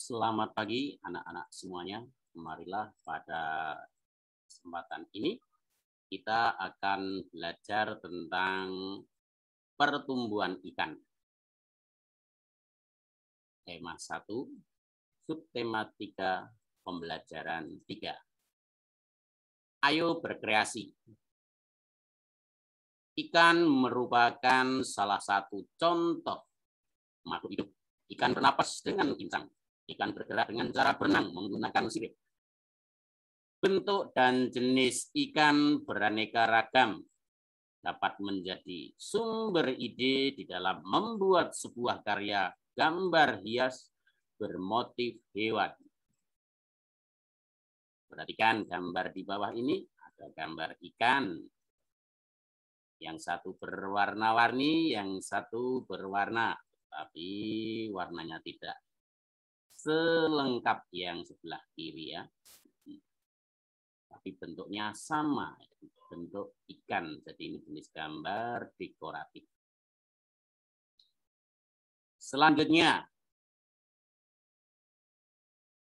Selamat pagi anak-anak semuanya. Marilah pada kesempatan ini kita akan belajar tentang pertumbuhan ikan. Tema 1, subtema 3, pembelajaran 3. Ayo berkreasi. Ikan merupakan salah satu contoh makhluk hidup. Ikan bernapas dengan kencang. Ikan bergerak dengan cara berenang menggunakan sirip. Bentuk dan jenis ikan beraneka ragam dapat menjadi sumber ide di dalam membuat sebuah karya gambar hias bermotif hewan. Perhatikan gambar di bawah ini, ada gambar ikan. Yang satu berwarna-warni, yang satu berwarna, tapi warnanya tidak selengkap yang sebelah kiri ya. Tapi bentuknya sama, bentuk ikan. Jadi ini jenis gambar dekoratif. Selanjutnya,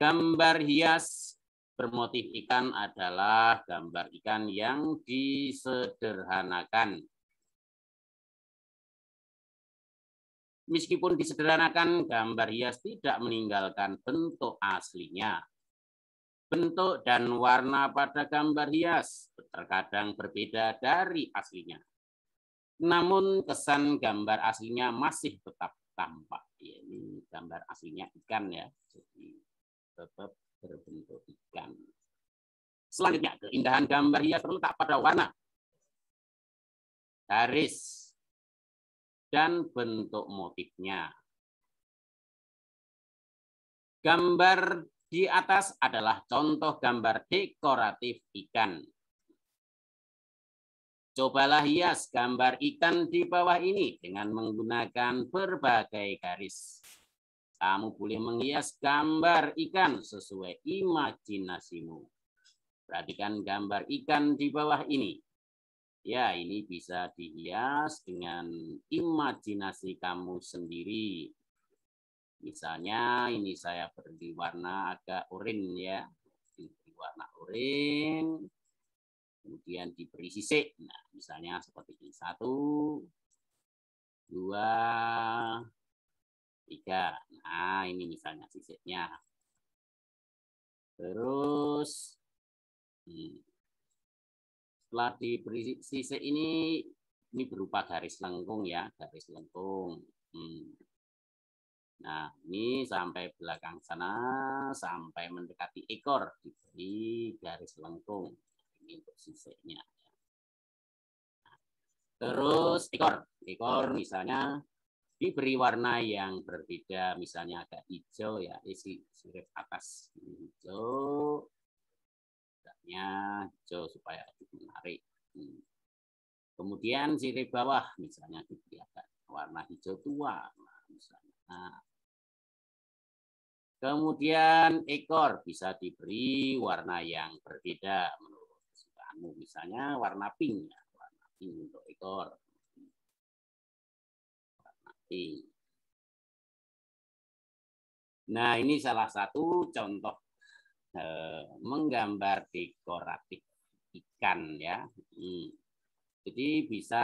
gambar hias bermotif ikan adalah gambar ikan yang disederhanakan. Meskipun disederhanakan, gambar hias tidak meninggalkan bentuk aslinya. Bentuk dan warna pada gambar hias terkadang berbeda dari aslinya. Namun kesan gambar aslinya masih tetap tampak. Ini gambar aslinya ikan ya, jadi tetap berbentuk ikan. Selanjutnya, keindahan gambar hias terletak pada warna, garis, dan bentuk motifnya. Gambar di atas adalah contoh gambar dekoratif ikan. Cobalah hias gambar ikan di bawah ini dengan menggunakan berbagai garis. Kamu boleh menghias gambar ikan sesuai imajinasimu. Perhatikan gambar ikan di bawah ini. Ya, ini bisa dihias dengan imajinasi kamu sendiri. Misalnya ini saya beri warna agak oranye ya. Diberi warna oranye. Kemudian diberi sisik. Nah, misalnya seperti ini. 1, 2, 3. Nah, ini misalnya sisiknya. Terus setelah diberi sisik ini berupa garis lengkung ya, garis lengkung. Nah, ini sampai belakang sana, sampai mendekati ekor, diberi garis lengkung. Ini untuk sisiknya. Terus ekor misalnya diberi warna yang berbeda, misalnya agak hijau ya, isi sirip atas ini hijau, hijau supaya menarik. Kemudian sirip bawah misalnya diberi agak warna hijau tua, misalnya. Nah, kemudian ekor bisa diberi warna yang berbeda menurut kesukaanmu, misalnya warna pink ya, warna pink untuk ekor. Warna pink. Nah, ini salah satu contoh menggambar dekoratif ikan ya. Jadi bisa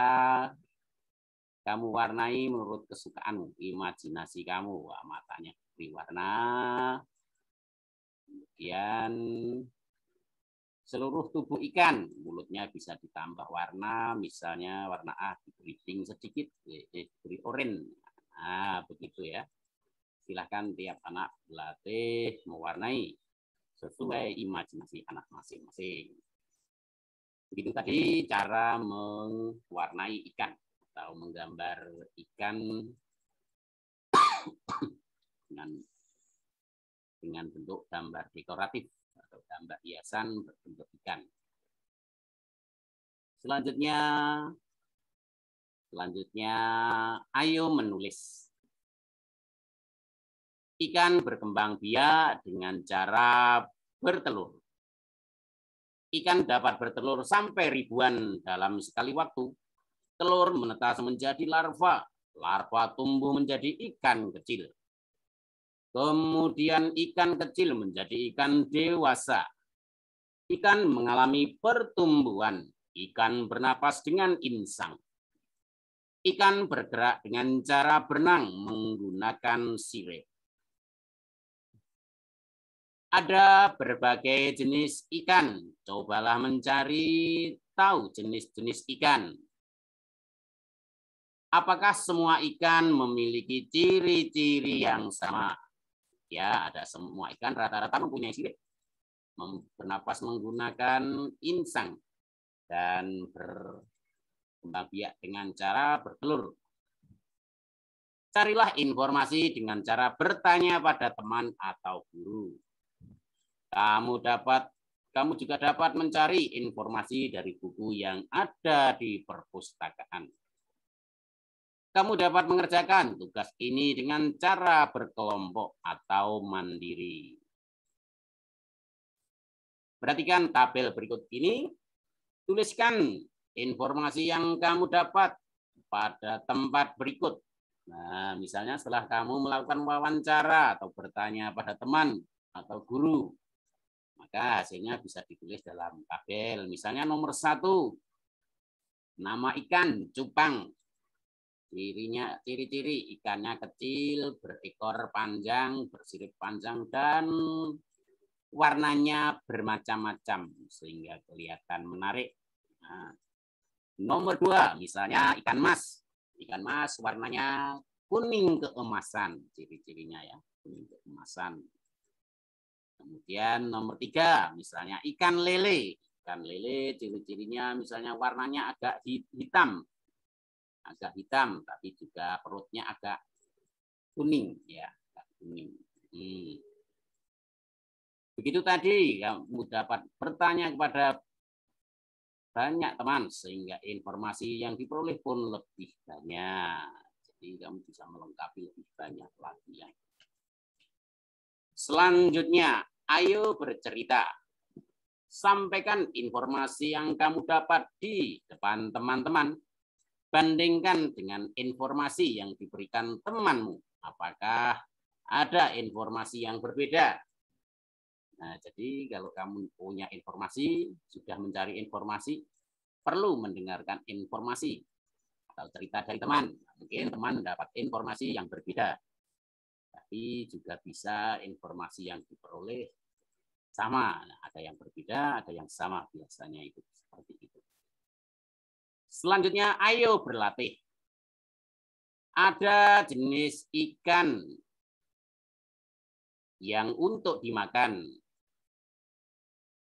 kamu warnai menurut kesukaanmu, imajinasi kamu. Wah, matanya beri warna, kemudian seluruh tubuh ikan, mulutnya bisa ditambah warna, misalnya warna A diberi pink sedikit, diberi oranye. Nah, begitu ya. Silahkan tiap anak berlatih mewarnai sesuai imajinasi anak masing-masing. Begitu tadi cara mewarnai ikan atau menggambar ikan dengan bentuk gambar dekoratif atau gambar hiasan berbentuk ikan. Selanjutnya ayo menulis. Ikan berkembang biak dengan cara bertelur. Ikan dapat bertelur sampai ribuan dalam sekali waktu. Telur menetas menjadi larva. Larva tumbuh menjadi ikan kecil. Kemudian ikan kecil menjadi ikan dewasa. Ikan mengalami pertumbuhan. Ikan bernapas dengan insang. Ikan bergerak dengan cara berenang menggunakan sirip. Ada berbagai jenis ikan. Cobalah mencari tahu jenis-jenis ikan. Apakah semua ikan memiliki ciri-ciri yang sama? Ya, ada semua ikan rata-rata mempunyai sirip. Bernapas menggunakan insang dan berkembang biak dengan cara bertelur. Carilah informasi dengan cara bertanya pada teman atau guru. Kamu juga dapat mencari informasi dari buku yang ada di perpustakaan. Kamu dapat mengerjakan tugas ini dengan cara berkelompok atau mandiri. Perhatikan tabel berikut ini. Tuliskan informasi yang kamu dapat pada tempat berikut. Nah, misalnya setelah kamu melakukan wawancara atau bertanya pada teman atau guru, maka hasilnya bisa ditulis dalam tabel. Misalnya nomor 1, nama ikan cupang. Ciri-ciri ikannya kecil, berekor panjang, bersirip panjang, dan warnanya bermacam-macam sehingga kelihatan menarik. Nah, nomor 2, misalnya ikan mas. Ikan mas warnanya kuning keemasan, ciri-cirinya ya, kuning keemasan. Kemudian nomor 3, misalnya ikan lele. Ikan lele ciri-cirinya misalnya warnanya agak hitam, tapi juga perutnya agak kuning ya, agak kuning. Begitu tadi kamu dapat bertanya kepada banyak teman sehingga informasi yang diperoleh pun lebih banyak. Jadi kamu bisa melengkapi lebih banyak lagi ya. Selanjutnya, ayo bercerita. Sampaikan informasi yang kamu dapat di depan teman-teman. Bandingkan dengan informasi yang diberikan temanmu. Apakah ada informasi yang berbeda? Nah, jadi kalau kamu punya informasi, sudah mencari informasi, perlu mendengarkan informasi atau cerita dari teman. Mungkin teman mendapat informasi yang berbeda, tapi juga bisa informasi yang diperoleh sama. Nah, ada yang berbeda, ada yang sama, biasanya itu seperti itu. Selanjutnya, ayo berlatih. Ada jenis ikan yang untuk dimakan.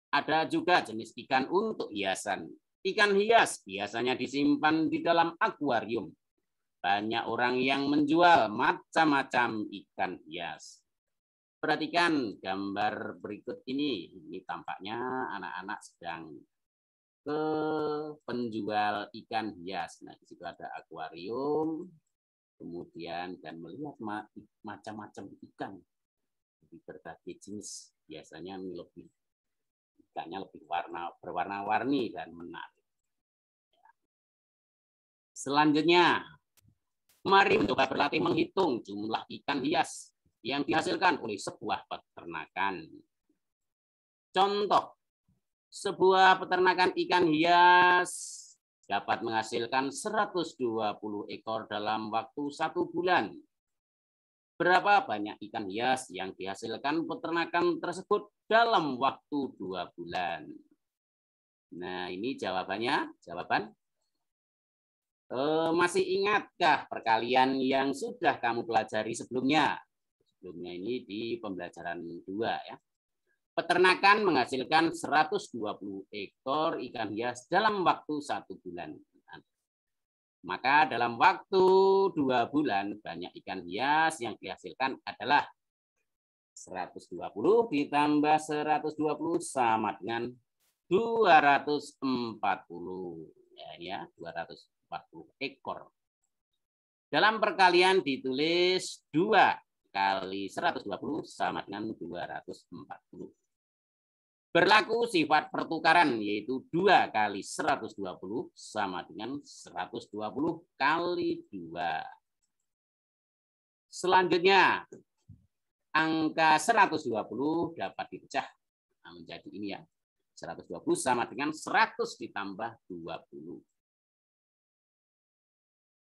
Ada juga jenis ikan untuk hiasan. Ikan hias biasanya disimpan di dalam akuarium. Banyak orang yang menjual macam-macam ikan hias. Perhatikan gambar berikut ini. Ini tampaknya anak-anak sedang ke penjual ikan hias. Nah, di situ ada akuarium, kemudian dan melihat macam-macam ikan di berbagai jenis. Biasanya ikannya lebih berwarna-warni dan menarik. Selanjutnya, mari mencoba berlatih menghitung jumlah ikan hias yang dihasilkan oleh sebuah peternakan. Contoh, sebuah peternakan ikan hias dapat menghasilkan 120 ekor dalam waktu 1 bulan. Berapa banyak ikan hias yang dihasilkan peternakan tersebut dalam waktu 2 bulan? Nah, ini jawabannya. Masih ingatkah perkalian yang sudah kamu pelajari sebelumnya? Sebelumnya ini di pembelajaran 2 ya. Peternakan menghasilkan 120 ekor ikan hias dalam waktu 1 bulan. Maka dalam waktu 2 bulan banyak ikan hias yang dihasilkan adalah 120 ditambah 120 sama dengan 240. Ya, 240 ekor. Dalam perkalian ditulis 2 kali 120 sama dengan 240. Berlaku sifat pertukaran, yaitu 2 kali 120 sama dengan 120 kali 2. Selanjutnya, angka 120 dapat dipecah menjadi ini ya. 120 sama dengan 100 ditambah 20.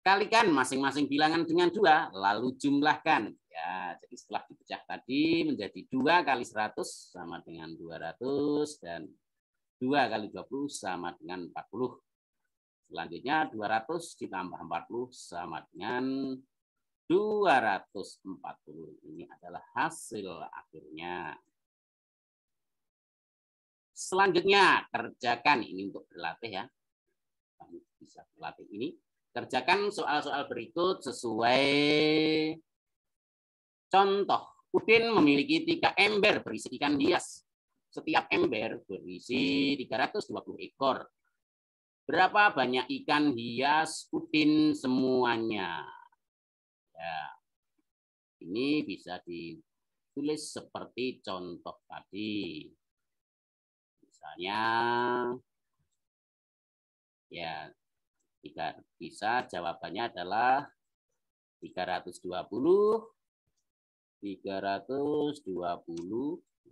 Kalikan masing-masing bilangan dengan 2, lalu jumlahkan. Ya, jadi setelah dipecah tadi menjadi 2 kali 100 sama dengan 200 dan 2 kali 20 sama dengan 40. Selanjutnya 200 ditambah 40 sama dengan 240. Ini adalah hasil akhirnya. Selanjutnya kerjakan, ini untuk berlatih ya. Kamu bisa berlatih ini. Kerjakan soal-soal berikut sesuai contoh. Udin memiliki 3 ember berisi ikan hias. Setiap ember berisi 320 ekor. Berapa banyak ikan hias Udin semuanya? Ya, ini bisa ditulis seperti contoh tadi. Misalnya, ya, bisa jawabannya adalah 320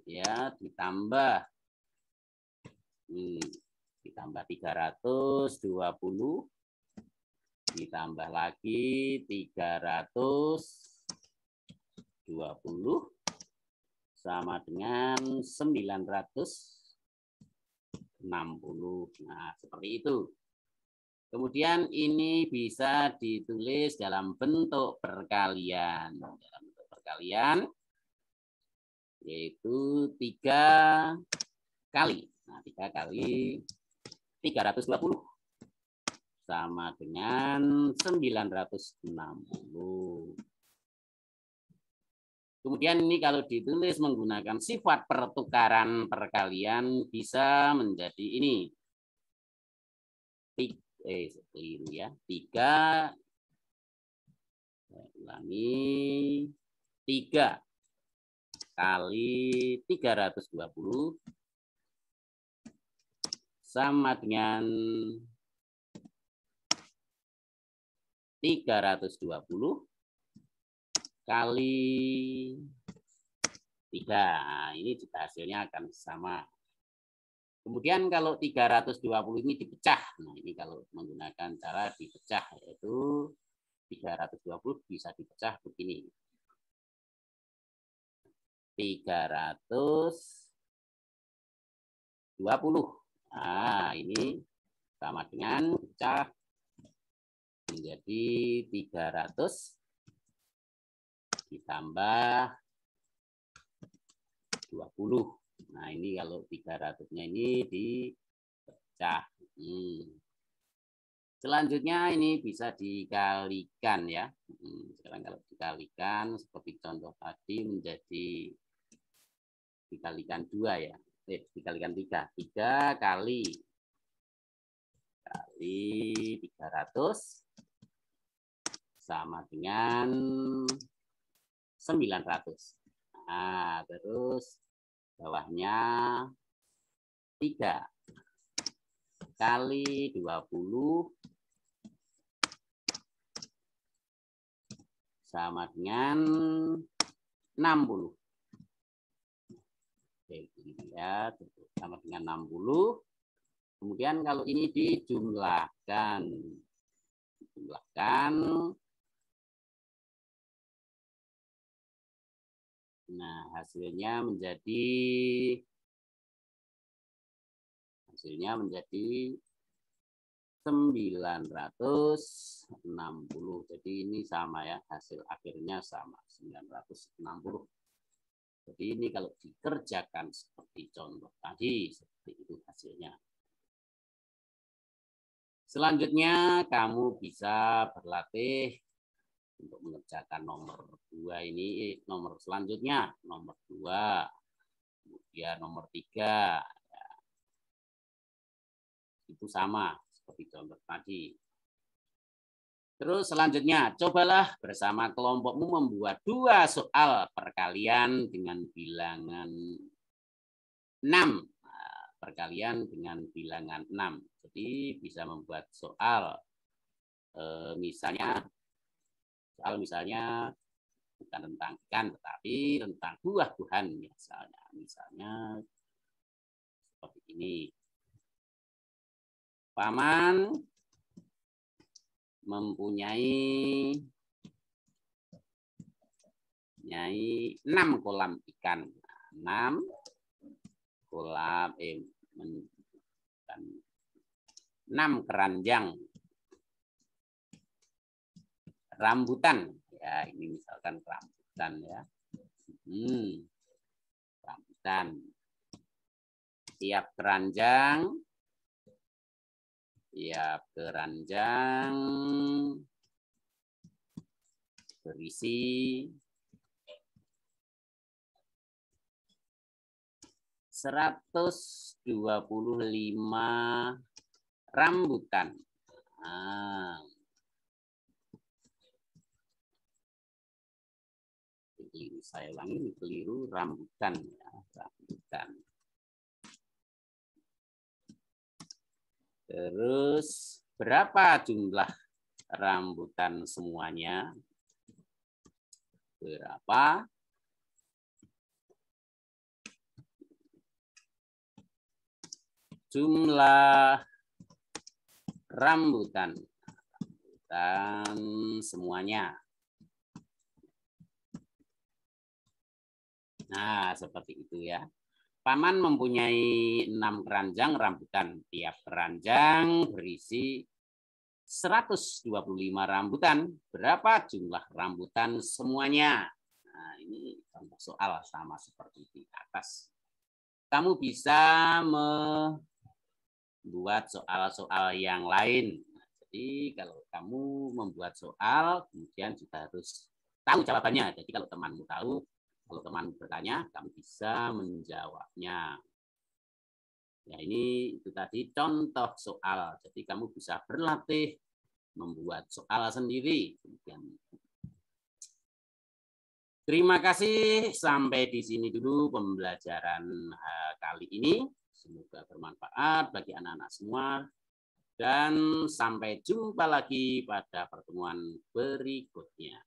ya ditambah 320 ditambah lagi 320 sama dengan 960. Nah, seperti itu. Kemudian ini bisa ditulis dalam bentuk perkalian. Dalam bentuk perkalian yaitu 3 kali. Nah, 3 kali 320 sama dengan 960. Kemudian ini kalau ditulis menggunakan sifat pertukaran perkalian bisa menjadi ini. Keliru ya. 3 ulangi 3 kali 320 sama dengan 320 kali 3. Nah, ini juga hasilnya akan sama. Kemudian kalau 320 ini dipecah, nah ini kalau menggunakan cara dipecah yaitu 320 bisa dipecah begini. 320. Nah, ini sama dengan pecah menjadi 300 ditambah 20. Nah, ini kalau 300-nya ini dipecah. Selanjutnya ini bisa dikalikan ya. Sekarang kalau dikalikan seperti contoh tadi menjadi dikalikan 2 ya. Dikalikan 3. 3 kali 300 sama dengan 900. Nah, terus bawahnya 3 kali 20 sama dengan 60. Oke, ya, sama dengan 60. Kemudian kalau ini dijumlahkan. Nah, hasilnya menjadi 960. Jadi ini sama ya, hasil akhirnya sama 960. Jadi ini kalau dikerjakan seperti contoh tadi, seperti itu hasilnya. Selanjutnya kamu bisa berlatih untuk mengerjakan nomor 2 ini, nomor selanjutnya, nomor 2, kemudian nomor 3. Ya. Itu sama seperti contoh tadi. Terus selanjutnya, cobalah bersama kelompokmu membuat 2 soal perkalian dengan bilangan 6. Perkalian dengan bilangan 6. Jadi bisa membuat soal misalnya bukan tentang ikan, tetapi tentang buah-buahan misalnya seperti ini. Paman mempunyai 6 kolam ikan. 6 kolam 6 keranjang rambutan. Ya, ini misalkan rambutan ya. Rambutan. Tiap keranjang berisi 125 rambutan. Nah, saya ulangi, keliru, rambutan ya, rambutan. Terus berapa jumlah rambutan semuanya? Berapa? Jumlah rambutan semuanya. Nah, seperti itu ya. Paman mempunyai 6 keranjang rambutan. Tiap keranjang berisi 125 rambutan. Berapa jumlah rambutan semuanya? Nah, ini contoh soal sama seperti di atas. Kamu bisa membuat soal-soal yang lain. Jadi kalau kamu membuat soal, kemudian juga harus tahu jawabannya. Jadi kalau temanmu tahu, kalau teman bertanya, kamu bisa menjawabnya. Ya, ini itu tadi contoh soal. Jadi kamu bisa berlatih membuat soal sendiri. Terima kasih. Sampai di sini dulu pembelajaran kali ini. Semoga bermanfaat bagi anak-anak semua. Dan sampai jumpa lagi pada pertemuan berikutnya.